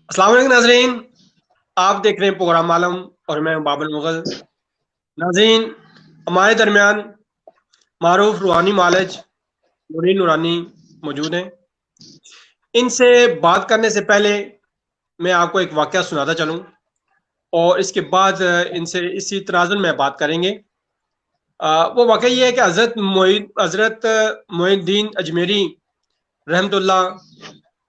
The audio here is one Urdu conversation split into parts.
السلام علیکم ناظرین، آپ دیکھ رہے ہیں پروگرام عالم اور میں ہوں بابل مغل۔ ناظرین، ہمارے درمیان معروف روحانی معالج نورین نورانی موجود ہیں۔ ان سے بات کرنے سے پہلے میں آپ کو ایک واقعہ سناتا چلوں اور اس کے بعد ان سے اسی تناظر میں بات کریں گے۔ وہ واقعہ یہ ہے کہ حضرت معین الدین اجمیری رحمت اللہ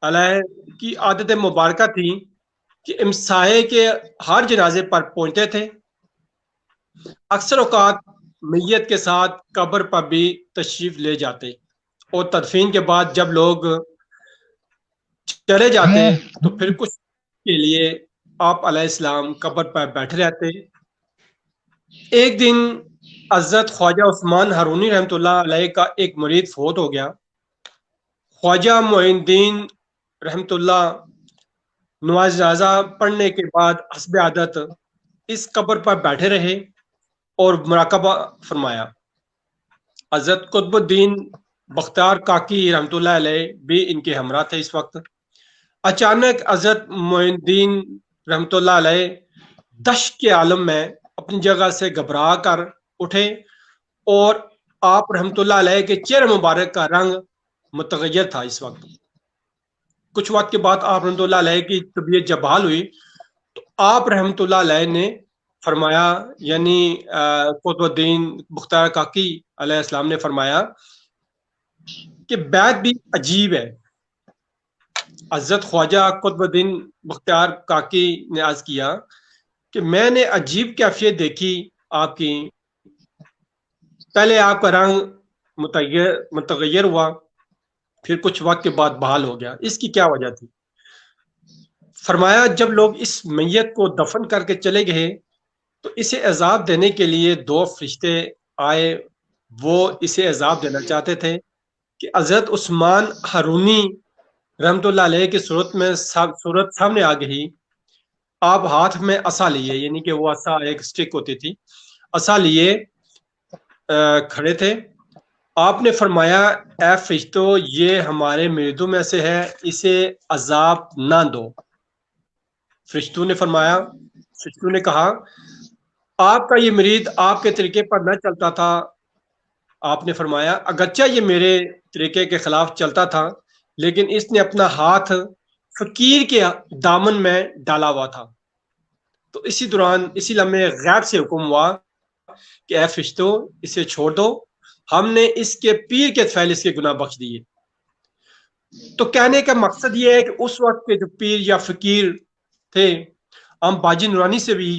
علیہ کی عادت مبارکہ تھی کہ امسائے کے ہر جنازے پر پہنچتے تھے۔ اکثر اوقات میت کے ساتھ قبر پر بھی تشریف لے جاتے اور تدفین کے بعد جب لوگ چلے جاتے تو پھر کچھ کے لیے آپ علیہ السلام قبر پر بیٹھے رہتے۔ ایک دن حضرت خواجہ عثمان ہارونی رحمۃ اللہ علیہ کا ایک مرید فوت ہو گیا۔ خواجہ معین الدین رحمۃ اللہ نماز جنازہ پڑھنے کے بعد حسب عادت اس قبر پر بیٹھے رہے اور مراقبہ فرمایا۔ حضرت قطب الدین بختیار کاکی رحمۃ اللہ علیہ بھی ان کے ہمراہ تھے۔ اس وقت اچانک حضرت معین الدین رحمۃ اللہ علیہ دشت کے عالم میں اپنی جگہ سے گھبرا کر اٹھے اور آپ رحمۃ اللہ علیہ کے چہرے مبارک کا رنگ متغیر تھا۔ اس وقت کچھ وقت کے بعد آپ رحمۃ اللہ علیہ کی طبیعت جب بحال ہوئی تو آپ رحمۃ اللہ علیہ نے فرمایا، یعنی قطب الدین بختیار کاکی علیہ السلام نے فرمایا کہ بیعت بھی عجیب ہے۔ حضرت خواجہ قطب الدین بختیار کاکی نے عرض کیا کہ میں نے عجیب کیفیت دیکھی آپ کی، پہلے آپ کا رنگ متغیر ہوا، پھر کچھ وقت کے بعد بحال ہو گیا، اس کی کیا وجہ تھی؟ فرمایا جب لوگ اس میت کو دفن کر کے چلے گئے تو اسے عذاب دینے کے لیے دو فرشتے آئے۔ وہ اسے عذاب دینا چاہتے تھے کہ حضرت عثمان ہارونی رحمت اللہ علیہ کی صورت سامنے آ گئی۔ آپ ہاتھ میں عصا لیے، یعنی کہ وہ عصا ایک سٹک ہوتی تھی، عصا لیے کھڑے تھے۔ آپ نے فرمایا اے فرشتو، یہ ہمارے مریدوں میں سے ہے، اسے عذاب نہ دو۔ فرشتوں نے کہا آپ کا یہ مرید آپ کے طریقے پر نہ چلتا تھا۔ آپ نے فرمایا اگرچہ یہ میرے طریقے کے خلاف چلتا تھا لیکن اس نے اپنا ہاتھ فقیر کے دامن میں ڈالا ہوا تھا۔ تو اسی دوران اسی لمحے غیب سے حکم ہوا کہ اے فرشتو اسے چھوڑ دو، ہم نے اس کے پیر کے فعل اس کے گناہ بخش دیے۔ تو کہنے کا مقصد یہ ہے کہ اس وقت کے جو پیر یا فقیر تھے، ہم باجی نورانی سے بھی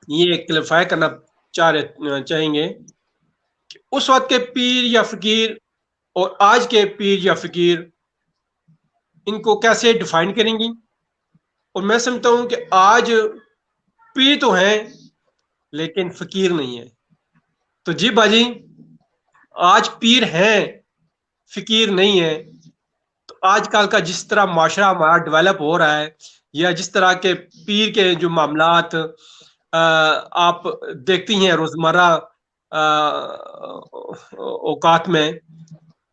یہ کلیریفائی کرنا چاہیں گے کہ اس وقت کے پیر یا فقیر اور آج کے پیر یا فقیر ان کو کیسے ڈیفائن کریں گی۔ اور میں سمجھتا ہوں کہ آج پیر تو ہیں لیکن فقیر نہیں ہے۔ تو جی باجی، آج پیر ہیں فقیر نہیں ہے، تو آج کل کا جس طرح معاشرہ ہمارا ڈیولپ ہو رہا ہے یا جس طرح کے پیر کے جو معاملات آپ دیکھتی ہیں روزمرہ اوقات میں،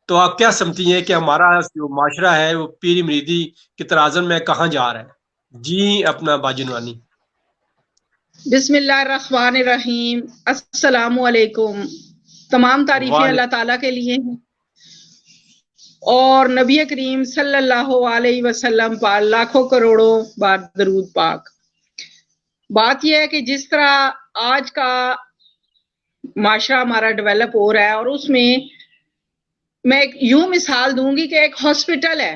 تو آپ کیا سمجھتی ہیں کہ ہمارا جو معاشرہ ہے وہ پیری مریدی کے ترازن میں کہاں جا رہا ہے؟ جی اپنا باجی نورانی۔ بسم اللہ الرحمن الرحیم، السلام علیکم۔ تمام تعریفیں اللہ تعالیٰ کے لیے ہیں اور نبی کریم صلی اللہ علیہ وسلم پر لاکھوں کروڑوں بار درود پاک۔ بات یہ ہے کہ جس طرح آج کا معاشرہ ہمارا ڈیولپ ہو رہا ہے اور اس میں ایک یوں مثال دوں گی کہ ایک ہاسپٹل ہے،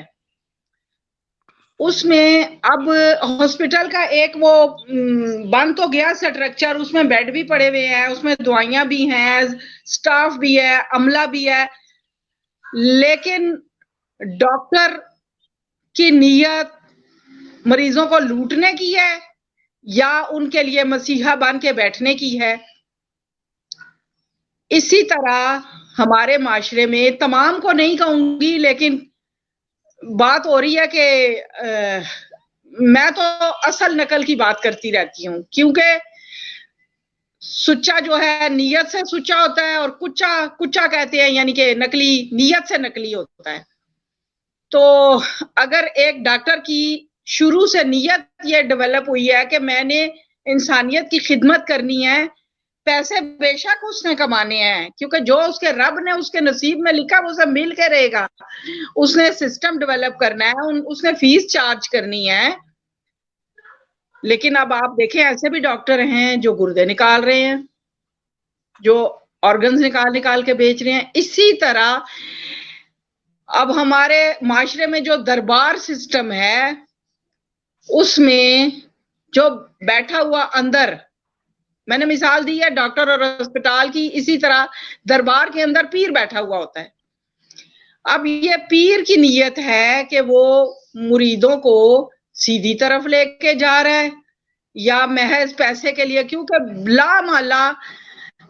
اس میں اب ہاسپٹل کا ایک وہ بند تو گیا سٹرکچر، اس میں بیڈ بھی پڑے ہوئے ہیں، اس میں دوائیاں بھی ہیں، سٹاف بھی ہے، عملہ بھی ہے، لیکن ڈاکٹر کی نیت مریضوں کو لوٹنے کی ہے یا ان کے لیے مسیحا بن کے بیٹھنے کی ہے؟ اسی طرح ہمارے معاشرے میں تمام کو نہیں کہوں گی لیکن بات ہو رہی ہے کہ میں تو اصل نقل کی بات کرتی رہتی ہوں، کیونکہ سچا جو ہے نیت سے سچا ہوتا ہے اور کچا کہتے ہیں، یعنی کہ نقلی نیت سے نقلی ہوتا ہے۔ تو اگر ایک ڈاکٹر کی شروع سے نیت یہ ڈیولپ ہوئی ہے کہ میں نے انسانیت کی خدمت کرنی ہے. پیسے بے شک اس نے کمانے ہیں کیونکہ جو اس کے رب نے اس کے نصیب میں لکھا وہ اسے مل کے رہے گا. اس نے سسٹم ڈیولپ کرنا ہے, اس نے فیس چارج کرنی ہے. لیکن اب آپ دیکھیں ایسے بھی ڈاکٹر ہیں جو گردے نکال رہے ہیں, جو آرگنز نکال کے بیچ رہے ہیں. اسی طرح اب ہمارے معاشرے میں جو دربار سسٹم ہے اس میں جو بیٹھا ہوا اندر, میں نے مثال دی ہے ڈاکٹر اور ہسپتال کی, اسی طرح دربار کے اندر پیر بیٹھا ہوا ہوتا ہے. اب یہ پیر کی نیت ہے کہ وہ مریدوں کو سیدھی طرف لے کے جا رہا ہے یا محض پیسے کے لیے, کیونکہ لا محالہ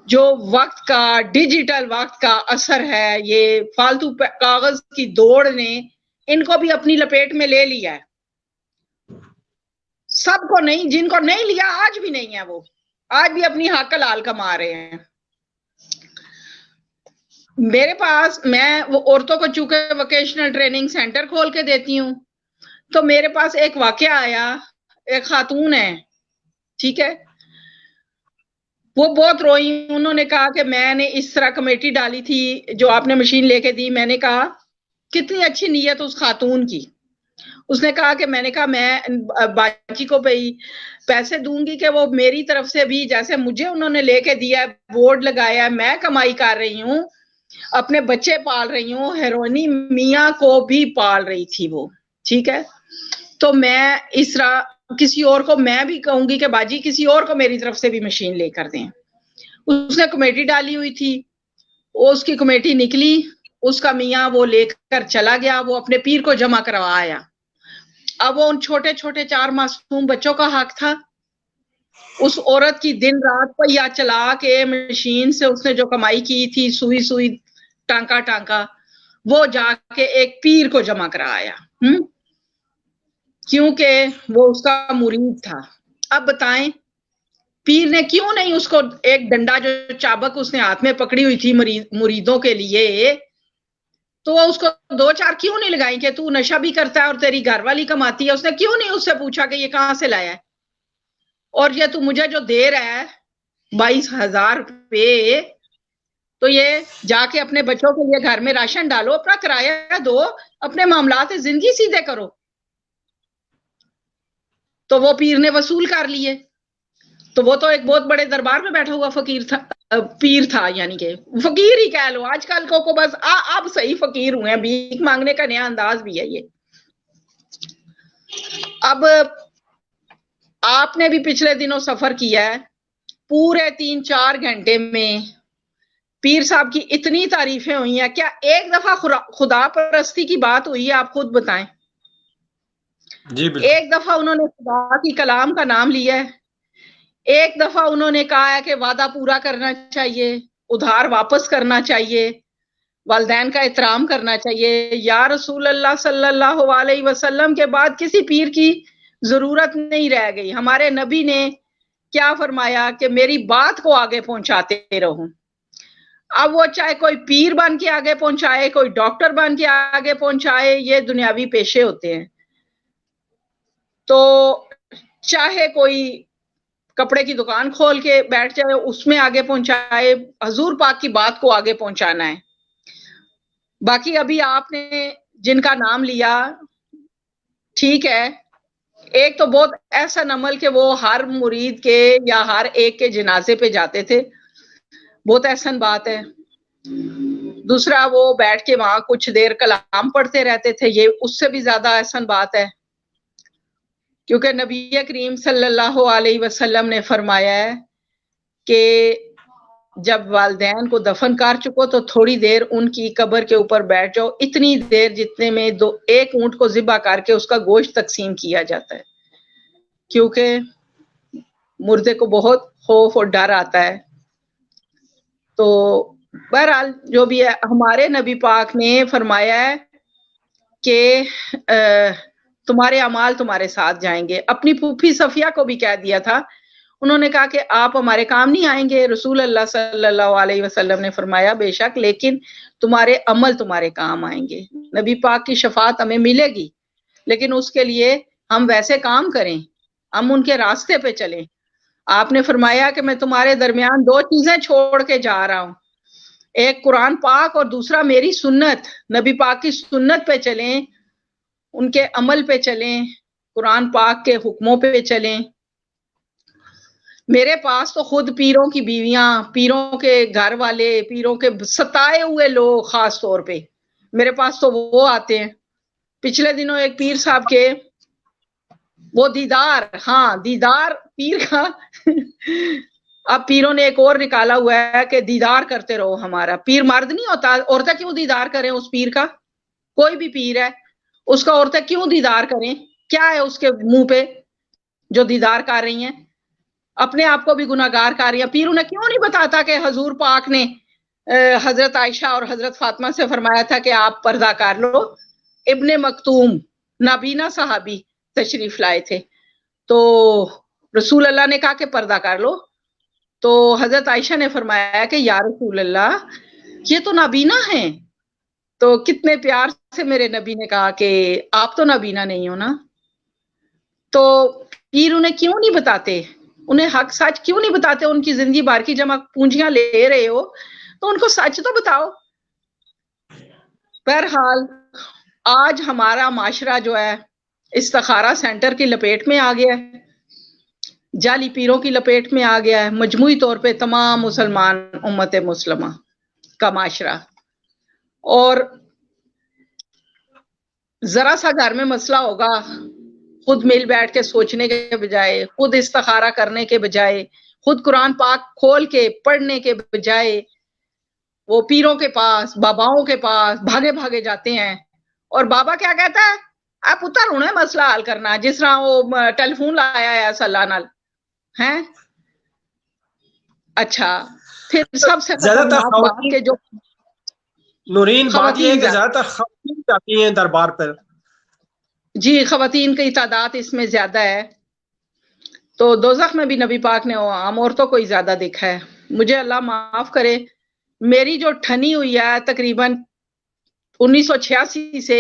جو وقت کا, ڈیجیٹل وقت کا اثر ہے, یہ فالتو کاغذ کی دوڑ نے ان کو بھی اپنی لپیٹ میں لے لیا ہے. سب کو نہیں, جن کو نہیں لیا آج بھی نہیں ہے, وہ آج بھی اپنی حق حلال کما رہے ہیں. میرے پاس, میں وہ عورتوں کو چونکہ ووکیشنل ٹریننگ سینٹر کھول کے دیتی ہوں, تو میرے پاس ایک واقعہ آیا. ایک خاتون ہے, ٹھیک ہے, وہ بہت روئی. انہوں نے کہا کہ میں نے اس طرح کمیٹی ڈالی تھی جو آپ نے مشین لے کے دی. میں نے کہا کتنی اچھی نیت اس خاتون کی. اس نے کہا کہ میں نے کہا میں باجی کو پیسے دوں گی کہ وہ میری طرف سے بھی, جیسے مجھے انہوں نے لے کے دیا, بورڈ لگایا, میں کمائی کر رہی ہوں, اپنے بچے پال رہی ہوں, ہیرونی میاں کو بھی پال رہی تھی وہ, ٹھیک ہے. تو میں اس طرح کسی اور کو میں بھی کہوں گی کہ باجی کسی اور کو میری طرف سے بھی مشین لے کر دیں. اس نے کمیٹی ڈالی ہوئی تھی, اس کی کمیٹی نکلی, اس کا میاں وہ لے کر چلا گیا, وہ اپنے پیر کو جمع کروایا. اب وہ ان چھوٹے چھوٹے 4 معصوم بچوں کا حق تھا. اس عورت کی دن رات پہیا چلا کے مشین سے اس نے جو کمائی کی تھی, سوئی سوئی ٹانکا, وہ جا کے ایک پیر کو جمع کرایا, کیونکہ وہ اس کا مرید تھا. اب بتائیں پیر نے کیوں نہیں اس کو ایک ڈنڈا, جو چابک اس نے ہاتھ میں پکڑی ہوئی تھی مریدوں کے لیے, تو وہ اس کو 2-4 کیوں نہیں لگائیں کہ تو نشہ بھی کرتا ہے اور تیری گھر والی کماتی ہے. اس نے کیوں نہیں اس سے پوچھا کہ یہ کہاں سے لایا ہے, اور یہ تو مجھے جو دے رہا ہے 22,000 روپے, تو یہ جا کے اپنے بچوں کے لیے گھر میں راشن ڈالو, اپنا کرایہ دو, اپنے معاملات زندگی سیدھے کرو. تو وہ پیر نے وصول کر لیے. تو وہ تو ایک بہت بڑے دربار میں بیٹھا ہوا پیر تھا, یعنی کہ فقیر ہی کہہ لو. آج کل کو بس اب صحیح فقیر ہوئے ہیں, بھیک مانگنے کا نیا انداز بھی ہے یہ. اب آپ نے بھی پچھلے دنوں سفر کیا ہے, پورے 3-4 گھنٹے میں پیر صاحب کی اتنی تعریفیں ہوئی ہیں. کیا ایک دفعہ خدا پرستی کی بات ہوئی ہے؟ آپ خود بتائیں. جی بالکل. ایک دفعہ انہوں نے خدا کی کلام کا نام لیا ہے, ایک دفعہ انہوں نے کہا ہے کہ وعدہ پورا کرنا چاہیے, ادھار واپس کرنا چاہیے, والدین کا احترام کرنا چاہیے. یا رسول اللہ صلی اللہ علیہ وسلم کے بعد کسی پیر کی ضرورت نہیں رہ گئی. ہمارے نبی نے کیا فرمایا کہ میری بات کو آگے پہنچاتے رہو. اب وہ چاہے کوئی پیر بن کے آگے پہنچائے, کوئی ڈاکٹر بن کے آگے پہنچائے, یہ دنیاوی پیشے ہوتے ہیں. تو چاہے کوئی کپڑے کی دکان کھول کے بیٹھ جائے, اس میں آگے پہنچائے, حضور پاک کی بات کو آگے پہنچانا ہے. باقی ابھی آپ نے جن کا نام لیا, ٹھیک ہے, ایک تو بہت احسن عمل کہ وہ ہر مرید کے یا ہر ایک کے جنازے پہ جاتے تھے, بہت احسن بات ہے. دوسرا وہ بیٹھ کے وہاں کچھ دیر کلام پڑھتے رہتے تھے, یہ اس سے بھی زیادہ احسن بات ہے, کیونکہ نبی کریم صلی اللہ علیہ وسلم نے فرمایا ہے کہ جب والدین کو دفن کر چکو تو تھوڑی دیر ان کی قبر کے اوپر بیٹھ جاؤ, اتنی دیر جتنے میں 1 اونٹ کو ذبح کر کے اس کا گوشت تقسیم کیا جاتا ہے, کیونکہ مردے کو بہت خوف اور ڈر آتا ہے. تو بہرحال جو بھی ہے, ہمارے نبی پاک نے فرمایا ہے کہ تمہارے اعمال تمہارے ساتھ جائیں گے. اپنی پھوپھی صفیہ کو بھی کہہ دیا تھا, انہوں نے کہا کہ آپ ہمارے کام نہیں آئیں گے. رسول اللہ صلی اللہ علیہ وسلم نے فرمایا بے شک, لیکن تمہارے عمل تمہارے کام آئیں گے. نبی پاک کی شفاعت ہمیں ملے گی, لیکن اس کے لیے ہم ویسے کام کریں, ہم ان کے راستے پہ چلیں. آپ نے فرمایا کہ میں تمہارے درمیان 2 چیزیں چھوڑ کے جا رہا ہوں, ایک قرآن پاک اور دوسرا میری سنت. نبی پاک کی سنت پہ چلیں, ان کے عمل پہ چلیں, قرآن پاک کے حکموں پہ چلیں. میرے پاس تو خود پیروں کی بیویاں, پیروں کے گھر والے, پیروں کے ستائے ہوئے لوگ خاص طور پہ میرے پاس تو وہ آتے ہیں. پچھلے دنوں ایک پیر صاحب کے وہ دیدار, ہاں دیدار پیر کا اب پیروں نے ایک اور نکالا ہوا ہے کہ دیدار کرتے رہو ہمارا. پیر مرد نہیں ہوتا, عورتیں کیوں دیدار کریں اس پیر کا؟ کوئی بھی پیر ہے اس کا عورتیں کیوں دیدار کریں؟ کیا ہے اس کے منہ پہ جو دیدار کر رہی ہیں؟ اپنے آپ کو بھی گناہگار کر رہی ہیں. پیر انہیں کیوں نہیں بتاتا کہ حضور پاک نے حضرت عائشہ اور حضرت فاطمہ سے فرمایا تھا کہ آپ پردہ کر لو؟ ابن مکتوم نابینا صحابی تشریف لائے تھے, تو رسول اللہ نے کہا کہ پردہ کر لو, تو حضرت عائشہ نے فرمایا کہ یا رسول اللہ یہ تو نابینا ہیں. تو کتنے پیار سے میرے نبی نے کہا کہ آپ تو نابینا نہیں ہو نا. تو پیر انہیں کیوں نہیں بتاتے, انہیں حق سچ کیوں نہیں بتاتے؟ ان کی زندگی بھر کی جمع پونجیاں لے رہے ہو تو ان کو سچ تو بتاؤ. بہرحال آج ہمارا معاشرہ جو ہے استخارہ سینٹر کی لپیٹ میں آ گیا ہے, جعلی پیروں کی لپیٹ میں آ گیا ہے. مجموعی طور پہ تمام مسلمان امت مسلمہ کا معاشرہ, اور ذرا سا گھر میں مسئلہ ہوگا, خود مل بیٹھ کے سوچنے کے بجائے, خود استخارہ کرنے کے بجائے, خود قرآن پاک کھول کے پڑھنے کے بجائے وہ پیروں کے پاس, باباؤں کے پاس بھاگے بھاگے جاتے ہیں. اور بابا کیا کہتا ہے؟ آپ پتر ہونا مسئلہ حل کرنا, جس طرح وہ ٹیلی فون لایا ہے صلاح نال ہیں. اچھا پھر سب سے زیادہ تر خطرناک بات خواتین, کہ جو نورین بات یہ ہے خواتین کہ زیادہ تر خواتین جاتی ہیں دربار پر. جی خواتین کی تعداد اس میں زیادہ ہے. تو دوزخ میں بھی نبی پاک نے عام عورتوں کو ہی زیادہ دیکھا ہے. مجھے اللہ معاف کرے, میری جو ٹھنی ہوئی ہے تقریباً 1986 سے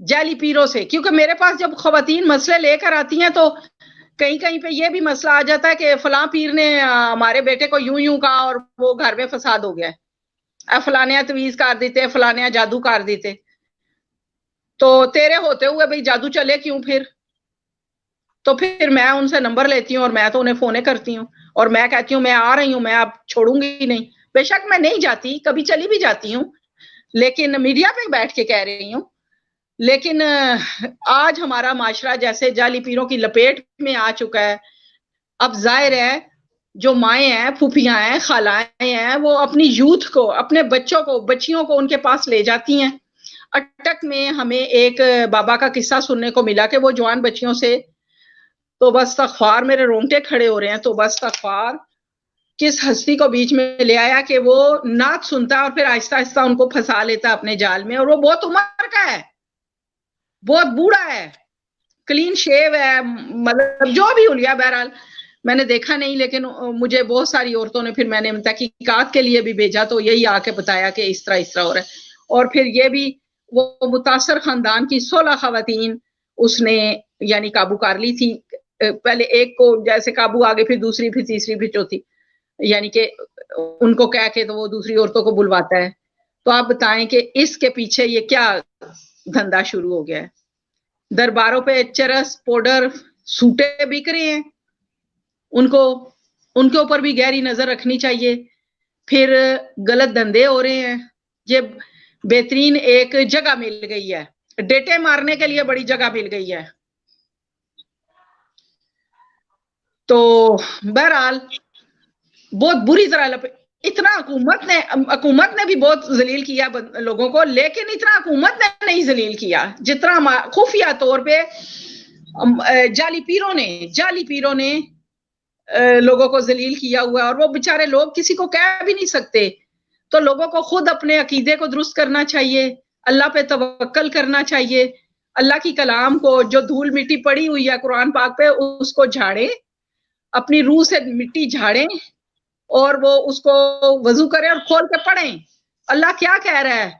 جعلی پیروں سے, کیونکہ میرے پاس جب خواتین مسئلے لے کر آتی ہیں تو کہیں کہیں پہ یہ بھی مسئلہ آ جاتا ہے کہ فلاں پیر نے ہمارے بیٹے کو یوں یوں کہا اور وہ گھر میں فساد ہو گیا ہے, فلانیاں تویز کر دیتے, فلانیاں جادو کر دیتے. تو تیرے ہوتے ہوئے بھئی جادو چلے کیوں پھر؟ تو پھر میں ان سے نمبر لیتی ہوں اور میں تو انہیں فونے کرتی ہوں اور میں کہتی ہوں میں آ رہی ہوں, میں اب چھوڑوں گی نہیں. بے شک میں نہیں جاتی, کبھی چلی بھی جاتی ہوں, لیکن میڈیا پہ بیٹھ کے کہہ رہی ہوں. لیکن آج ہمارا معاشرہ جیسے جعلی پیروں کی لپیٹ میں آ چکا ہے, اب ظاہر ہے جو مائیں ہیں, پھوپھیاں ہیں, خالائیں ہیں, وہ اپنی یوتھ کو, اپنے بچوں کو, بچیوں کو ان کے پاس لے جاتی ہیں. اٹک میں ہمیں ایک بابا کا قصہ سننے کو ملا کہ وہ جوان بچیوں سے, تو بس استغفار, میرے رونگٹے کھڑے ہو رہے ہیں, تو بس استغفار, کس ہستی کو بیچ میں لے آیا کہ وہ نعت سنتا ہے اور پھر آہستہ آہستہ ان کو پھنسا لیتا اپنے جال میں. اور وہ بہت عمر کا ہے, بہت بوڑھا ہے, کلین شیو ہے, مطلب جو بھی ہو لیا. بہرحال میں نے دیکھا نہیں, لیکن مجھے بہت ساری عورتوں نے, پھر میں نے تحقیقات کے لیے بھی بھیجا تو یہی آ کے بتایا کہ اس طرح ہو رہا ہے. اور پھر یہ بھی وہ متاثر خاندان کی 16 خواتین اس نے یعنی قابو کر لی تھی. پہلے ایک کو جیسے قابو آگے, پھر دوسری, پھر تیسری, پھر چوتھی, یعنی کہ ان کو کہہ کے تو وہ دوسری عورتوں کو بلواتا ہے. تو آپ بتائیں کہ اس کے پیچھے یہ کیا دھندا شروع ہو گیا ہے. درباروں پہ چرس, پاؤڈر, سوٹے بک رہے ہیں, ان کے اوپر بھی گہری نظر رکھنی چاہیے. پھر غلط دھندے ہو رہے ہیں. یہ بہترین ایک جگہ مل گئی ہے, ڈیٹے مارنے کے لیے بڑی جگہ مل گئی ہے. تو بہرحال بہت بری طرح اتنا حکومت نے بھی بہت ذلیل کیا لوگوں کو, لیکن اتنا حکومت نے نہیں ذلیل کیا جتنا خفیہ طور پہ جعلی پیروں نے لوگوں کو ذلیل کیا ہوا. اور وہ بیچارے لوگ کسی کو کہہ بھی نہیں سکتے. تو لوگوں کو خود اپنے عقیدے کو درست کرنا چاہیے, اللہ پہ توکل کرنا چاہیے, اللہ کی کلام کو جو دھول مٹی پڑی ہوئی ہے قرآن پاک پہ اس کو جھاڑیں, اپنی روح سے مٹی جھاڑیں اور وہ اس کو وضو کریں اور کھول کے پڑھیں. اللہ کیا کہہ رہا ہے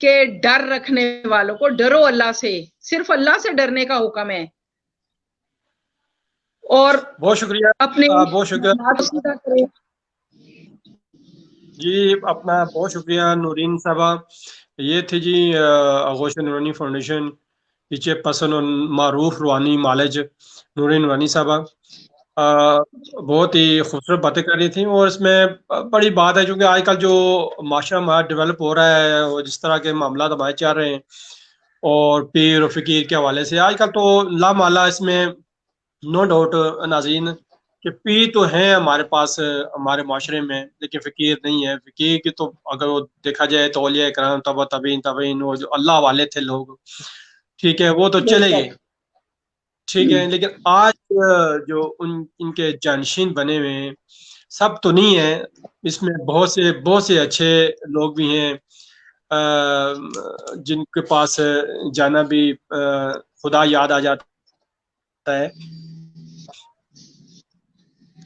کہ ڈر رکھنے والوں کو ڈرو اللہ سے, صرف اللہ سے ڈرنے کا حکم ہے. اور بہت شکریہ. اپنے بہت شکریہ بات سیدھا کریں. جی. اپنا بہت شکریہ نورین صاحبہ. یہ تھی جی آغوش نورانی فاؤنڈیشن کی چیئر پرسن اور معروف روحانی معالج نورین نورانی صاحبہ. بہت ہی خوبصورت باتیں کر رہی تھیں، اور اس میں بڑی بات ہے چونکہ آج کل جو معاشرہ ہمارا ڈیولپ ہو رہا ہے اور جس طرح کے معاملات ہمارے چل رہے ہیں اور پیر و فقیر کے حوالے سے، آج کل تو لامحالہ اس میں نو ڈاؤٹ ناظرین کہ پیر تو ہیں ہمارے پاس ہمارے معاشرے میں، لیکن فقیر نہیں ہے. فقیر کی تو اگر وہ دیکھا جائے تو اولیاء کرام تابعین وہ جو اللہ والے تھے لوگ، ٹھیک ہے، وہ تو چلے گئے، ٹھیک ہے. لیکن آج جو ان کے جانشین بنے ہوئے ہیں سب تو نہیں ہیں، اس میں بہت سے اچھے لوگ بھی ہیں جن کے پاس جانا بھی خدا یاد آ جاتا ہے.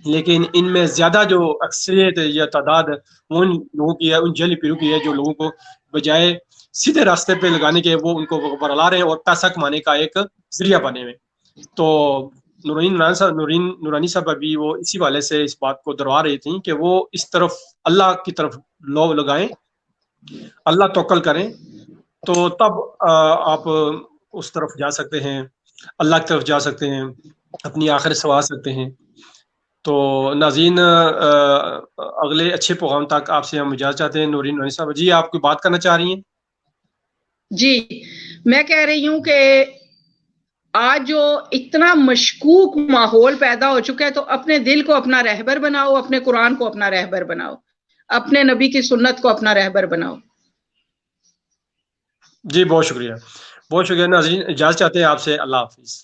لیکن ان میں زیادہ جو اکثریت یا تعداد ان لوگوں کی ہے، ان جعلی پیروں کی ہے جو لوگوں کو بجائے سیدھے راستے پہ لگانے کے وہ ان کو برلا رہے ہیں اور پیسہ کمانے کا ایک ذریعہ بنے ہوئے. تو نورین نورانی صاحب ابھی وہ اسی والے سے اس بات کو دروا رہی تھیں کہ وہ اس طرف اللہ کی طرف لو لگائیں، اللہ توکل کریں، تو تب آپ اس طرف جا سکتے ہیں، اللہ کی طرف جا سکتے ہیں، اپنی آخرت سنوار سکتے ہیں. تو ناظرین اگلے اچھے پروگرام تک آپ سے ہم اجازت چاہتے ہیں. نورین نورانی صاحب جی آپ کوئی بات کرنا چاہ رہی ہیں؟ جی میں کہہ رہی ہوں کہ آج جو اتنا مشکوک ماحول پیدا ہو چکا ہے، تو اپنے دل کو اپنا رہبر بناؤ، اپنے قرآن کو اپنا رہبر بناؤ، اپنے نبی کی سنت کو اپنا رہبر بناؤ. جی بہت شکریہ. بہت شکریہ ناظرین، اجازت چاہتے ہیں آپ سے. اللہ حافظ.